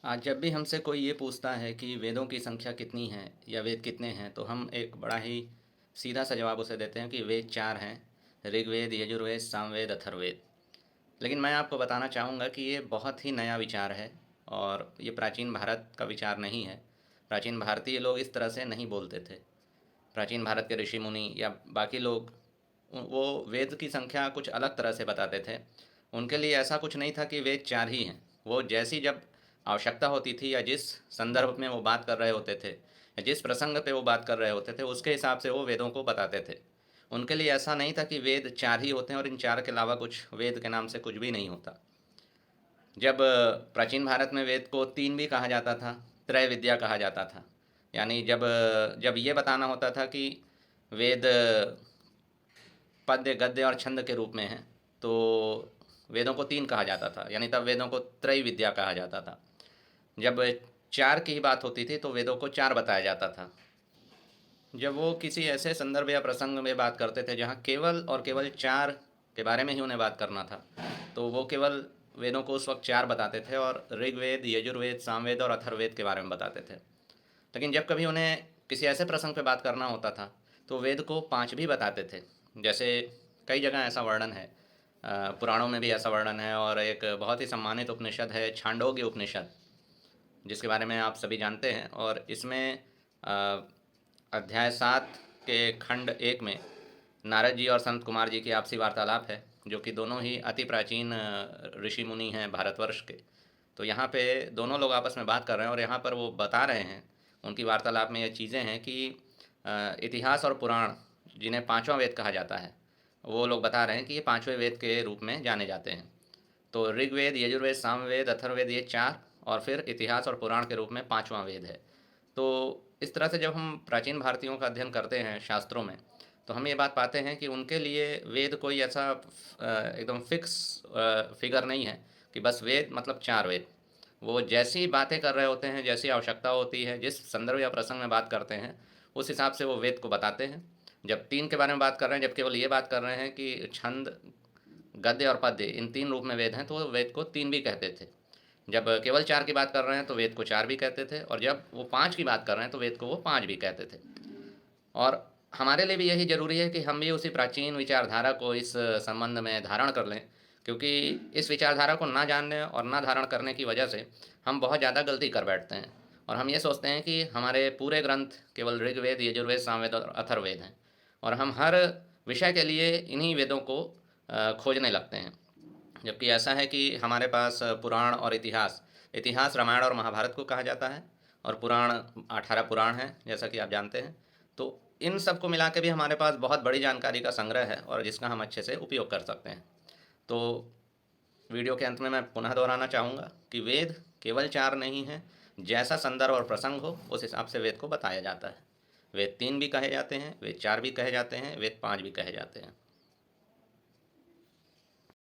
आज जब भी हमसे कोई ये पूछता है कि वेदों की संख्या कितनी है या वेद कितने हैं, तो हम एक बड़ा ही सीधा सा जवाब उसे देते हैं कि वेद चार हैं। ऋग्वेद, यजुर्वेद, सामवेद, अथर्ववेद। लेकिन मैं आपको बताना चाहूँगा कि ये बहुत ही नया विचार है और ये प्राचीन भारत का विचार नहीं है। प्राचीन भारतीय लोग इस तरह से नहीं बोलते थे। प्राचीन भारत के ऋषि मुनि या बाकी लोग वो वेद की संख्या कुछ अलग तरह से बताते थे। उनके लिए ऐसा कुछ नहीं था कि वेद चार ही हैं। वो जैसी जब आवश्यकता होती थी या जिस संदर्भ में वो बात कर रहे होते थे या जिस प्रसंग पे वो बात कर रहे होते थे, उसके हिसाब से वो वेदों को बताते थे। उनके लिए ऐसा नहीं था कि वेद चार ही होते हैं और इन चार के अलावा कुछ वेद के नाम से कुछ भी नहीं होता। जब प्राचीन भारत में वेद को तीन भी कहा जाता था, त्रय विद्या कहा जाता था। यानी जब जब ये बताना होता था कि वेद पद्य, गद्य और छंद के रूप में हैं, तो वेदों को तीन कहा जाता था, यानी तब वेदों को त्रय विद्या कहा जाता था। जब चार की बात होती थी तो वेदों को चार बताया जाता था। जब वो किसी ऐसे संदर्भ या प्रसंग में बात करते थे जहाँ केवल और केवल चार के बारे में ही उन्हें बात करना था, तो वो केवल वेदों को उस वक्त चार बताते थे और ऋग्वेद, यजुर्वेद, सामवेद और अथर्ववेद के बारे में बताते थे। लेकिन जब कभी उन्हें किसी ऐसे प्रसंग पे बात करना होता था तो वेद को पांच भी बताते थे। जैसे कई जगह ऐसा वर्णन है, पुराणों में भी ऐसा वर्णन है, और एक बहुत ही सम्मानित उपनिषद है छांदोग्य उपनिषद, जिसके बारे में आप सभी जानते हैं। और इसमें अध्याय 7 के खंड 1 में नारद जी और संत कुमार जी की आपसी वार्तालाप है, जो कि दोनों ही अति प्राचीन ऋषि मुनि हैं भारतवर्ष के। तो यहाँ पे दोनों लोग आपस में बात कर रहे हैं और यहाँ पर वो बता रहे हैं, उनकी वार्तालाप में ये चीज़ें हैं कि इतिहास और पुराण, जिन्हें पांचवा वेद कहा जाता है, वो लोग बता रहे हैं कि ये पांचवें वेद के रूप में जाने जाते हैं। तो ऋग्वेद, यजुर्वेद, सामवेद, अथर्ववेद, ये चार, और फिर इतिहास और पुराण के रूप में पांचवा वेद है। तो इस तरह से जब हम प्राचीन भारतीयों का अध्ययन करते हैं शास्त्रों में, तो हम ये बात पाते हैं कि उनके लिए वेद कोई ऐसा एकदम फिक्स फिगर नहीं है कि बस वेद मतलब चार वेद। वो जैसी बातें कर रहे होते हैं, जैसी आवश्यकता होती है, जिस संदर्भ या प्रसंग में बात करते हैं, उस हिसाब से वो वेद को बताते हैं। जब तीन के बारे में बात कर रहे हैं, जब केवल ये बात कर रहे हैं कि छंद, गद्य और पद्य, इन तीन रूप में वेद हैं, तो वेद को तीन भी कहते थे। जब केवल चार की बात कर रहे हैं तो वेद को चार भी कहते थे, और जब वो पाँच की बात कर रहे हैं तो वेद को वो पाँच भी कहते थे। और हमारे लिए भी यही ज़रूरी है कि हम भी उसी प्राचीन विचारधारा को इस संबंध में धारण कर लें, क्योंकि इस विचारधारा को ना जानने और ना धारण करने की वजह से हम बहुत ज़्यादा गलती कर बैठते हैं। और हम ये सोचते हैं कि हमारे पूरे ग्रंथ केवल ऋग्वेद, यजुर्वेद, सामवेद और अथर्ववेद हैं, और हम हर विषय के लिए इन्हीं वेदों को खोजने लगते हैं। जबकि ऐसा है कि हमारे पास पुराण और इतिहास, इतिहास रामायण और महाभारत को कहा जाता है, और पुराण 18 पुराण हैं, जैसा कि आप जानते हैं। तो इन सब को मिला के भी हमारे पास बहुत बड़ी जानकारी का संग्रह है और जिसका हम अच्छे से उपयोग कर सकते हैं। तो वीडियो के अंत में मैं पुनः दोहराना चाहूँगा कि वेद केवल चार नहीं हैं। जैसा संदर्भ और प्रसंग हो उस हिसाब से वेद को बताया जाता है। वेद तीन भी कहे जाते हैं, वेद चार भी कहे जाते हैं, वेद पाँच भी कहे जाते हैं।